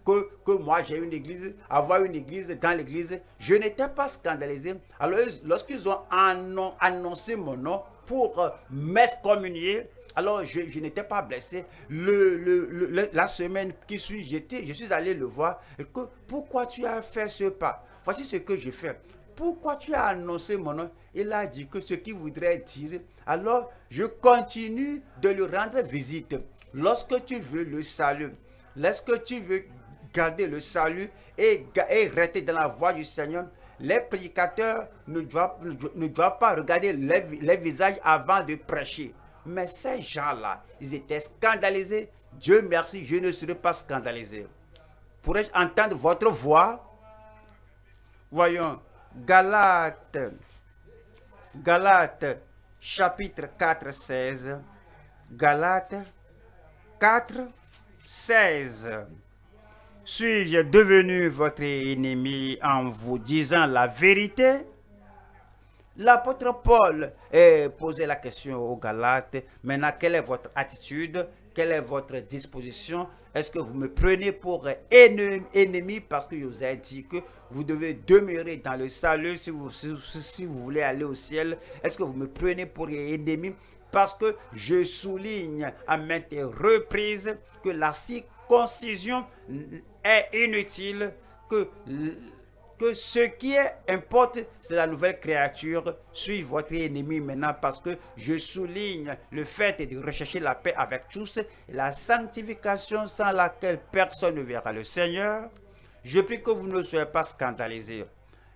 que moi j'ai une église, avoir une église dans l'église. Je n'étais pas scandalisé. Alors lorsqu'ils ont annoncé mon nom pour m'excommunier, alors je n'étais pas blessé. La semaine qui suit, je suis allé le voir. Et que, pourquoi tu as fait ce pas? Voici ce que je fais. Pourquoi tu as annoncé mon nom? Il a dit que ce qu'il voudrait dire. Alors, je continue de lui rendre visite. Lorsque tu veux le salut, lorsque tu veux garder le salut et rester dans la voie du Seigneur, les prédicateurs ne doivent pas regarder les visages avant de prêcher. Mais ces gens-là, ils étaient scandalisés. Dieu merci, je ne serai pas scandalisé. Pourrais-je entendre votre voix? Voyons, Galates chapitre 4, 16. Galates 4, 16. Suis-je devenu votre ennemi en vous disant la vérité? L'apôtre Paul posait la question aux Galates. Maintenant, quelle est votre attitude? Quelle est votre disposition? Est-ce que vous me prenez pour ennemi parce que je vous ai dit que vous devez demeurer dans le salut si vous voulez aller au ciel? Est-ce que vous me prenez pour ennemi parce que je souligne à maintes reprises que la circoncision est inutile, que ce qui importe, c'est la nouvelle créature. Suis votre ennemi maintenant parce que je souligne le fait de rechercher la paix avec tous, la sanctification sans laquelle personne ne verra le Seigneur. Je prie que vous ne soyez pas scandalisés.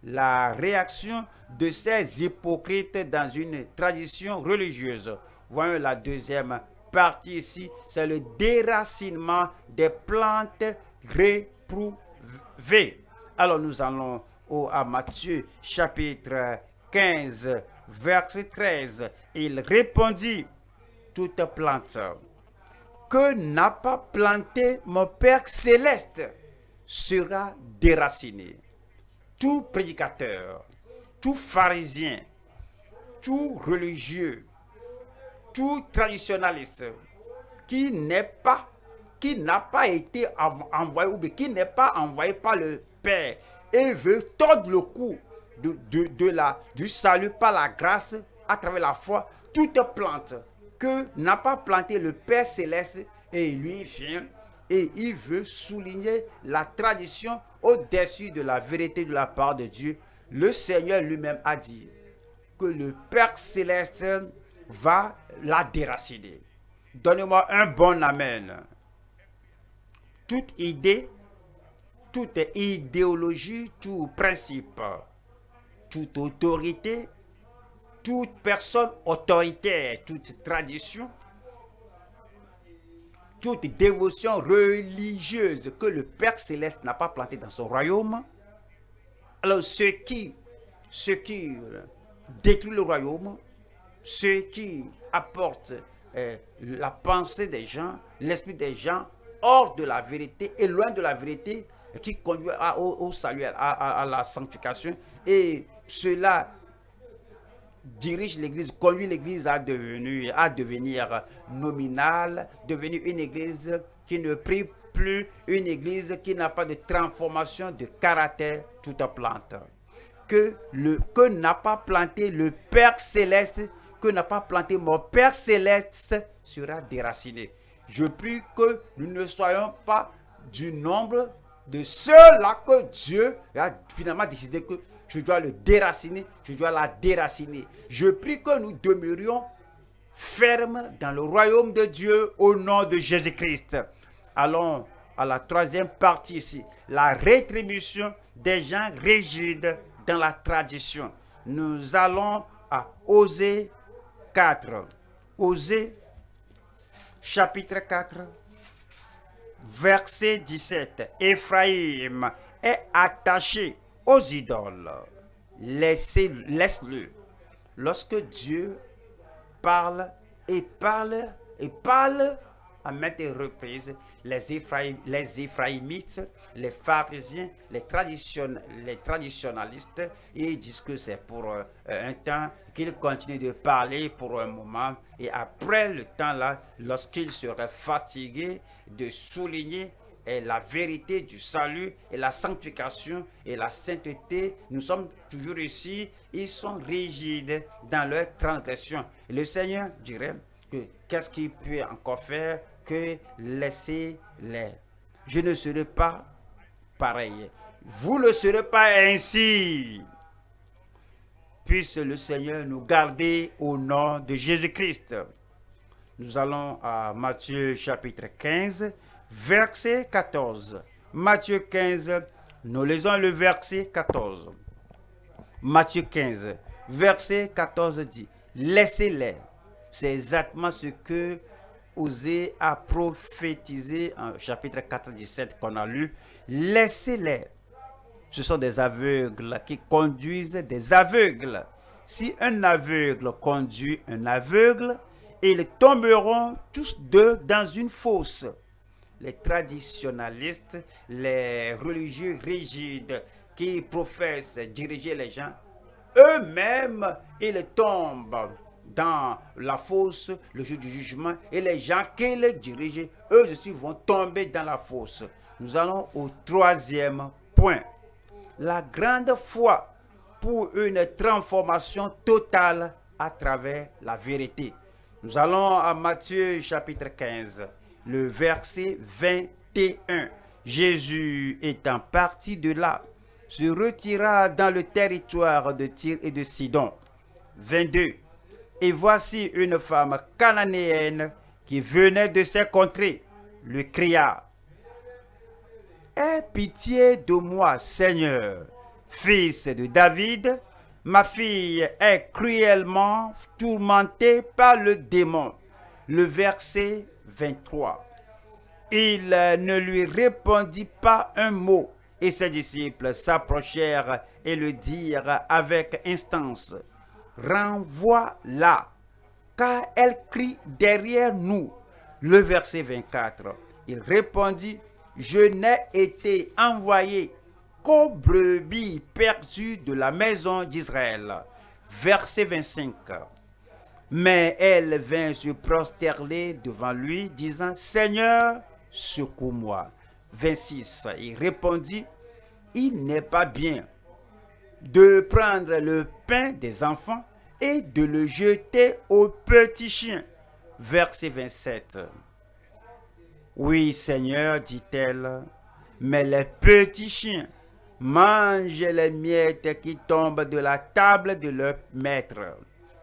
La réaction de ces hypocrites dans une tradition religieuse. Voyons la deuxième partie ici, c'est le déracinement des plantes réprouvées. Alors nous allons à Matthieu chapitre 15, verset 13. Il répondit, toute plante que n'a pas planté mon Père céleste sera déracinée. Tout prédicateur, tout pharisien, tout religieux, tout traditionnaliste qui n'a pas été envoyé ou qui n'est pas envoyé par le Père et veut tordre le cou du salut par la grâce à travers la foi, toute plante que n'a pas planté le Père céleste, et lui vient et il veut souligner la tradition au-dessus de la vérité de la part de Dieu. Le Seigneur lui-même a dit que le Père céleste va la déraciner. Donnez-moi un bon amen. Toute idée, toute idéologie, tout principe, toute autorité, toute personne autoritaire, toute tradition, toute dévotion religieuse que le Père Céleste n'a pas plantée dans son royaume. Alors ce qui détruit le royaume, ce qui apporte la pensée des gens, l'esprit des gens hors de la vérité et loin de la vérité, qui conduit au salut, à la sanctification, et cela dirige l'Église, conduit l'Église à devenir nominale, devenir une Église qui ne prie plus, une Église qui n'a pas de transformation de caractère toute plante. que n'a pas planté le Père Céleste, que n'a pas planté mon Père Céleste, sera déraciné. Je prie que nous ne soyons pas du nombre de ceux-là que Dieu a finalement décidé que je dois le déraciner, je dois la déraciner. Je prie que nous demeurions fermes dans le royaume de Dieu au nom de Jésus-Christ. Allons à la troisième partie ici, la rétribution des gens rigides dans la tradition. Nous allons à Osée 4. Osée chapitre 4, verset 17. Éphraïm est attaché aux idoles. Laisse-le. Lorsque Dieu parle et parle et parle à maintes reprises, les Éphraïmites, les pharisiens, les traditionnalistes, ils disent que c'est pour un temps, qu'ils continuent de parler pour un moment, et après le temps là, lorsqu'ils seraient fatigués de souligner la vérité du salut et la sanctification et la sainteté, nous sommes toujours ici, ils sont rigides dans leur transgression. Et le Seigneur dirait que qu'est-ce qu'il peut encore faire que laissez-les. Je ne serai pas pareil. Vous ne serez pas ainsi. Puisse le Seigneur nous garder au nom de Jésus-Christ. Nous allons à Matthieu chapitre 15, verset 14. Matthieu 15, nous lisons le verset 14. Matthieu 15, verset 14 dit, laissez-les. C'est exactement ce que Osée a prophétisé en chapitre 4, 17 qu'on a lu. Laissez-les. Ce sont des aveugles qui conduisent des aveugles. Si un aveugle conduit un aveugle, ils tomberont tous deux dans une fosse. Les traditionnalistes, les religieux rigides qui professent diriger les gens, eux-mêmes, ils tombent dans la fosse le jour du jugement, et les gens qui les dirigent, eux aussi vont tomber dans la fosse. Nous allons au troisième point. La grande foi pour une transformation totale à travers la vérité. Nous allons à Matthieu chapitre 15, le verset 21. Jésus étant parti de là, se retira dans le territoire de Tyr et de Sidon. 22. Et voici une femme cananéenne qui venait de ces contrées, lui cria, « Aie pitié de moi, Seigneur, fils de David, ma fille est cruellement tourmentée par le démon. » Le verset 23. Il ne lui répondit pas un mot, et ses disciples s'approchèrent et le dirent avec instance, « Renvoie-la, car elle crie derrière nous. » Le verset 24. Il répondit, « Je n'ai été envoyé qu'aux brebis perdues de la maison d'Israël. » Verset 25. Mais elle vint se prosterner devant lui, disant, « Seigneur, secours-moi. » 26. Il répondit, « Il n'est pas bien de prendre le pain des enfants et de le jeter aux petits chiens. » Verset 27. « Oui, Seigneur, dit-elle, mais les petits chiens mangent les miettes qui tombent de la table de leur maître. »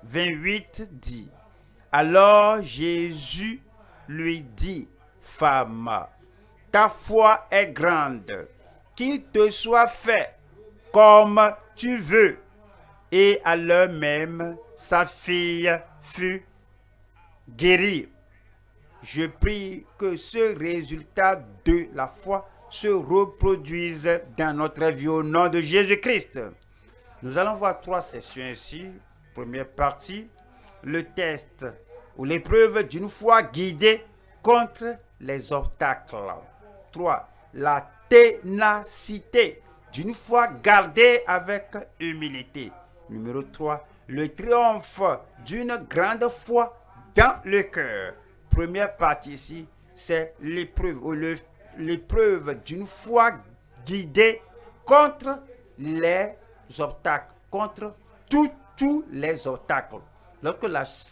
28 dit, « Alors Jésus lui dit, « Femme, ta foi est grande, qu'il te soit fait comme tu veux. » Et à l'heure même, sa fille fut guérie. Je prie que ce résultat de la foi se reproduise dans notre vie au nom de Jésus-Christ. Nous allons voir trois sessions ici. Première partie, le test ou l'épreuve d'une foi guidée contre les obstacles. 3. La ténacité d'une foi gardée avec humilité. Numéro 3. Le triomphe d'une grande foi dans le cœur. Première partie ici, c'est l'épreuve ou l'épreuve d'une foi guidée contre les obstacles, contre tous les obstacles. Lorsque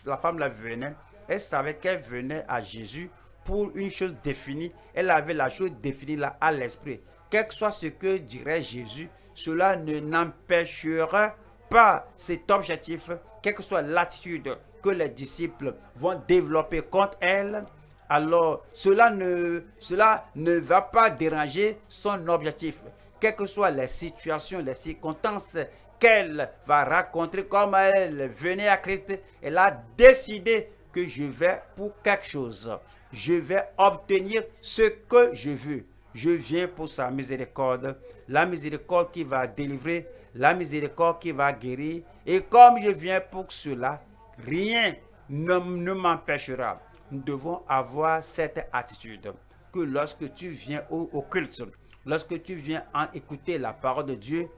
la femme là venait, elle savait qu'elle venait à Jésus pour une chose définie. Elle avait la chose définie là à l'esprit. Quel que soit ce que dirait Jésus, cela ne n'empêchera pas cet objectif, quelle que soit l'attitude que les disciples vont développer contre elle. Alors cela ne va pas déranger son objectif. Quelles que soient les situations, les circonstances qu'elle va raconter, comme elle venait à Christ, elle a décidé que je vais pour quelque chose. Je vais obtenir ce que je veux. Je viens pour sa miséricorde, la miséricorde qui va délivrer, la miséricorde qui va guérir. Et comme je viens pour cela, rien ne m'empêchera. Nous devons avoir cette attitude que lorsque tu viens au culte, lorsque tu viens en écouter la parole de Dieu,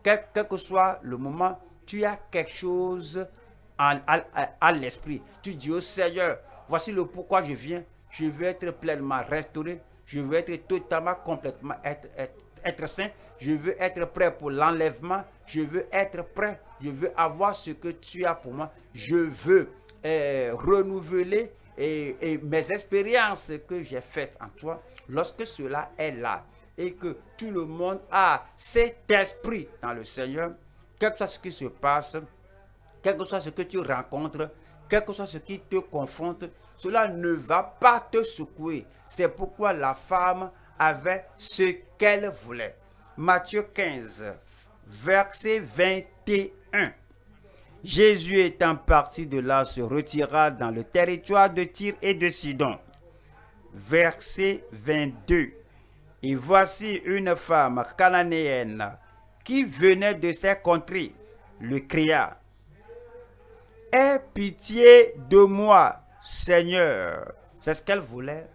quel que soit le moment, tu as quelque chose à l'esprit. Tu dis au Seigneur, voici le pourquoi je viens. Je veux être pleinement restauré. Je veux être totalement, complètement être saint. Je veux être prêt pour l'enlèvement. Je veux être prêt. Je veux avoir ce que tu as pour moi. Je veux renouveler mes expériences que j'ai faites en toi. Lorsque cela est là et que tout le monde a cet esprit dans le Seigneur, quel que soit ce qui se passe, quel que soit ce que tu rencontres, quel que soit ce qui te confronte, cela ne va pas te secouer. C'est pourquoi la femme avait ce qu'elle voulait. Matthieu 15, verset 21. Jésus étant parti de là se retira dans le territoire de Tyr et de Sidon. Verset 22. Et voici une femme cananéenne qui venait de ces contrées, le cria. Aie pitié de moi, Seigneur. C'est ce qu'elle voulait.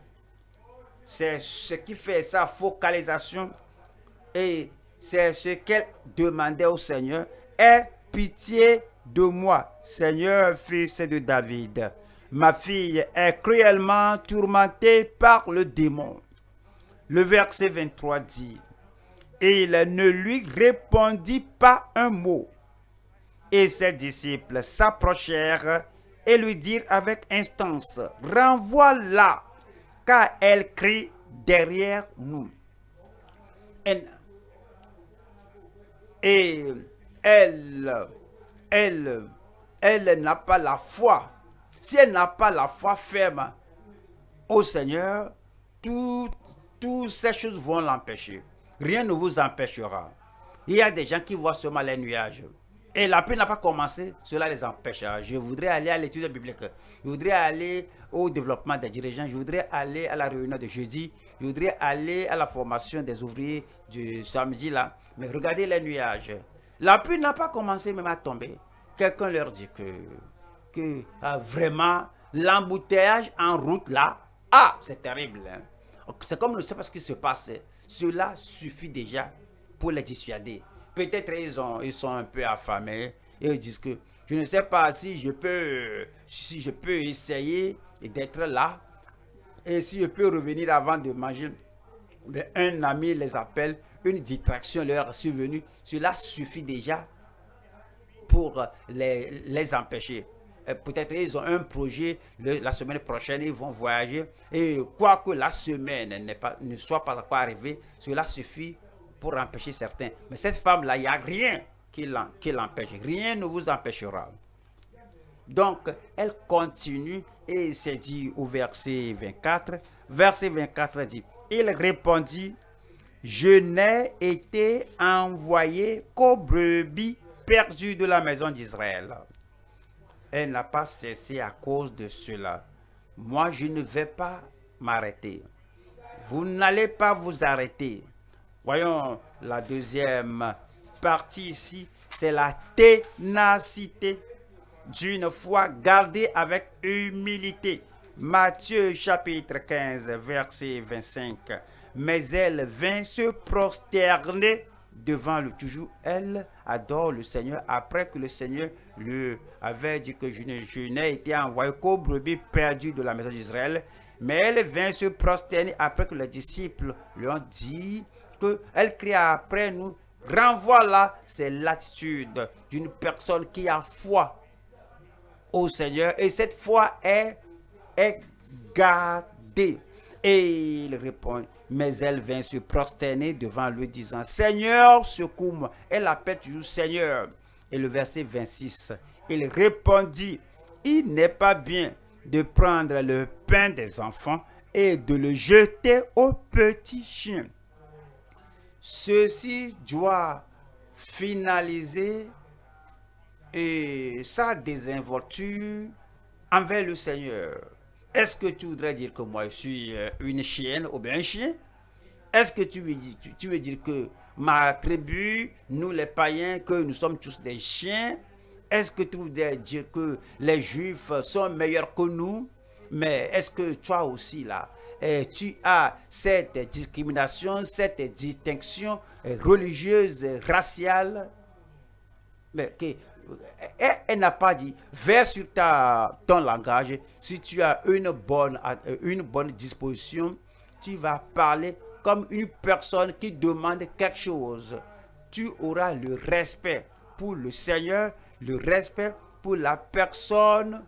C'est ce qui fait sa focalisation. Et c'est ce qu'elle demandait au Seigneur. Aie pitié de moi, Seigneur, fils de David. Ma fille est cruellement tourmentée par le démon. Le verset 23 dit, et il ne lui répondit pas un mot. Et ses disciples s'approchèrent et lui dirent avec instance, renvoie-la, car elle crie derrière nous. Et elle n'a pas la foi. Si elle n'a pas la foi ferme au Seigneur, toutes ces choses vont l'empêcher. Rien ne vous empêchera. Il y a des gens qui voient seulement les nuages. Et la pluie n'a pas commencé, cela les empêchera. Je voudrais aller à l'étude biblique. Je voudrais aller au développement des dirigeants. Je voudrais aller à la réunion de jeudi. Je voudrais aller à la formation des ouvriers du samedi là. Mais regardez les nuages. La pluie n'a pas commencé même à tomber. Quelqu'un leur dit que vraiment l'embouteillage en route là, c'est terrible. Hein? C'est comme ne sait pas ce qui se passe. Cela suffit déjà pour les dissuader. Peut-être ils sont un peu affamés et ils disent que je ne sais pas si je peux essayer d'être là et si je peux revenir avant de manger. Mais un ami les appelle, une distraction leur est survenue. Cela suffit déjà pour les empêcher. Peut-être ils ont un projet, la semaine prochaine ils vont voyager et quoique la semaine ne soit pas encore arrivée, cela suffit pour empêcher certains. Mais cette femme-là, il n'y a rien qui l'empêche. Rien ne vous empêchera. Donc, elle continue et c'est dit au verset 24. Verset 24 dit, il répondit, je n'ai été envoyé qu'aux brebis perdues de la maison d'Israël. Elle n'a pas cessé à cause de cela. Moi, je ne vais pas m'arrêter. Vous n'allez pas vous arrêter. Voyons la deuxième partie ici, c'est la ténacité d'une foi gardée avec humilité. Matthieu chapitre 15, verset 25. Mais elle vint se prosterner devant le toujours. Elle adore le Seigneur après que le Seigneur lui avait dit que je n'ai été envoyé qu'aux brebis perdues de la maison d'Israël. Mais elle vint se prosterner après que les disciples lui ont dit qu'elle crie après nous, Renvoie-la, c'est l'attitude d'une personne qui a foi au Seigneur. Et cette foi est gardée. Et il répond, mais elle vint se prosterner devant lui, disant, Seigneur, secours-moi. Elle appelle toujours Seigneur. Et le verset 26, il répondit, il n'est pas bien de prendre le pain des enfants et de le jeter aux petits chiens. Ceci doit finaliser sa désinvolture envers le Seigneur. Est-ce que tu voudrais dire que moi je suis une chienne ou bien un chien? Est-ce que tu veux dire que ma tribu, nous les païens, que nous sommes tous des chiens? Est-ce que tu voudrais dire que les juifs sont meilleurs que nous? Mais est-ce que toi aussi là, tu as cette discrimination, cette distinction religieuse, raciale? Mais elle n'a pas dit, vers sur ton langage, si tu as une bonne disposition, tu vas parler comme une personne qui demande quelque chose. Tu auras le respect pour le Seigneur, le respect pour la personne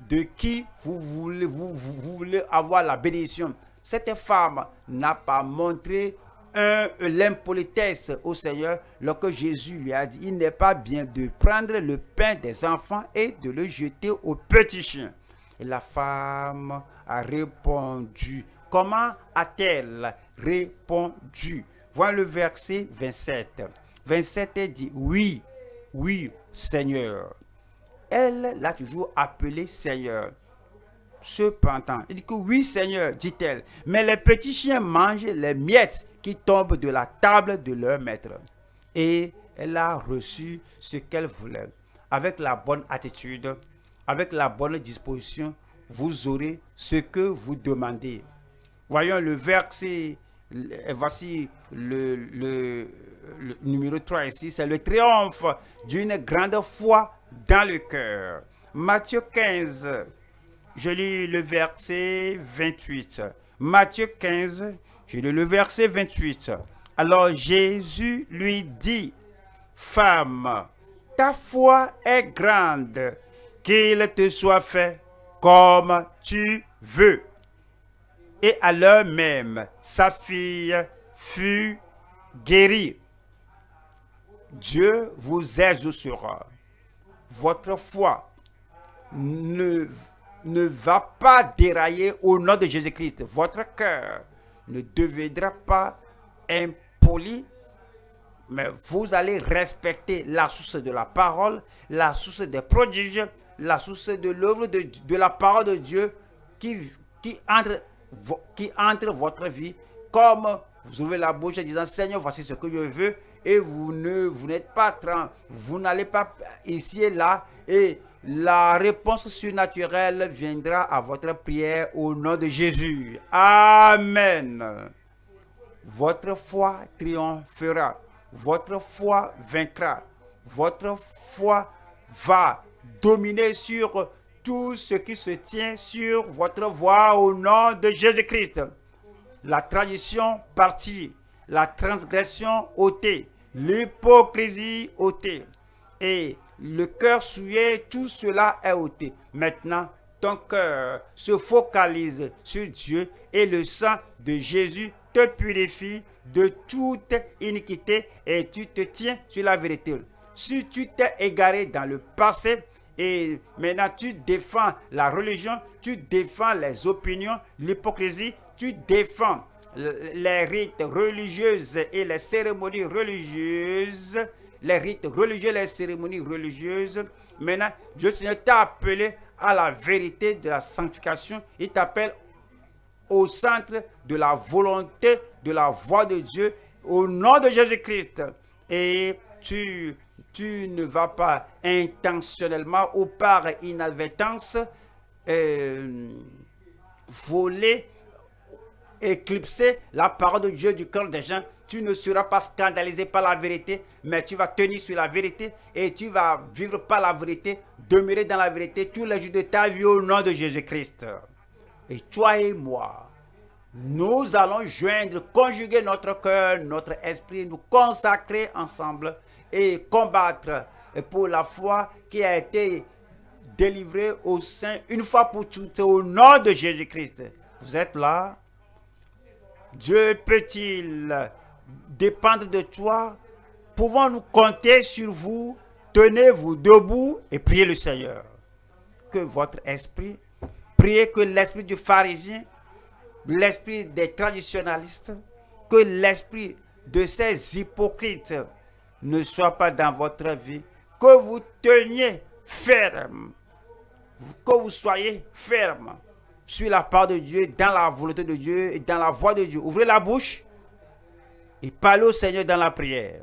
de qui vous voulez avoir la bénédiction. Cette femme n'a pas montré l'impolitesse au Seigneur lorsque Jésus lui a dit, il n'est pas bien de prendre le pain des enfants et de le jeter aux petits chiens. Et la femme a répondu. Comment a-t-elle répondu? Voilà le verset 27. 27 dit, oui, oui, Seigneur. Elle l'a toujours appelé Seigneur. Cependant, il dit que oui, Seigneur, dit-elle, mais les petits chiens mangent les miettes qui tombent de la table de leur maître. Et elle a reçu ce qu'elle voulait. Avec la bonne attitude, avec la bonne disposition, vous aurez ce que vous demandez. Voyons le verset, voici le numéro 3 ici, c'est le triomphe d'une grande foi dans le cœur. Matthieu 15, je lis le verset 28. Matthieu 15, je lis le verset 28. Alors Jésus lui dit, femme, ta foi est grande, qu'il te soit fait comme tu veux. Et à l'heure même, sa fille fut guérie. Dieu vous exaucera. Votre foi ne va pas dérailler au nom de Jésus-Christ. Votre cœur ne deviendra pas impoli, mais vous allez respecter la source de la parole, la source des prodiges, la source de l'œuvre de la parole de Dieu qui entre votre vie, comme vous ouvrez la bouche en disant, Seigneur, voici ce que je veux, et vous n'êtes pas vous n'allez pas ici et là, et la réponse surnaturelle viendra à votre prière au nom de Jésus. Amen. Votre foi triomphera. Votre foi vaincra. Votre foi va dominer sur tout ce qui se tient sur votre voie au nom de Jésus-Christ. La tradition partie, la transgression ôtée, l'hypocrisie ôtée, et le cœur souillé, tout cela est ôté. Maintenant, ton cœur se focalise sur Dieu et le sang de Jésus te purifie de toute iniquité et tu te tiens sur la vérité. Si tu t'es égaré dans le passé et maintenant tu défends la religion, tu défends les opinions, l'hypocrisie, tu défends les rites religieux et les cérémonies religieuses, les rites religieux, les cérémonies religieuses. Maintenant, Dieu t'a appelé à la vérité de la sanctification. Il t'appelle au centre de la volonté, de la voix de Dieu, au nom de Jésus-Christ. Et tu ne vas pas intentionnellement ou par inadvertance voler, éclipser la parole de Dieu du cœur des gens. Tu ne seras pas scandalisé par la vérité, mais tu vas tenir sur la vérité et tu vas vivre par la vérité, demeurer dans la vérité tous les jours de ta vie au nom de Jésus-Christ. Et toi et moi, nous allons joindre, conjuguer notre cœur, notre esprit, nous consacrer ensemble et combattre pour la foi qui a été délivrée aux saints une fois pour toutes au nom de Jésus-Christ. Vous êtes là? Dieu peut-il dépendre de toi? Pouvons-nous compter sur vous? Tenez-vous debout et priez le Seigneur. Que votre esprit, priez que l'esprit du pharisien, l'esprit des traditionnalistes, que l'esprit de ces hypocrites ne soit pas dans votre vie, que vous teniez ferme, que vous soyez ferme sur la part de Dieu, dans la volonté de Dieu et dans la voie de Dieu. Ouvrez la bouche et parlez au Seigneur dans la prière.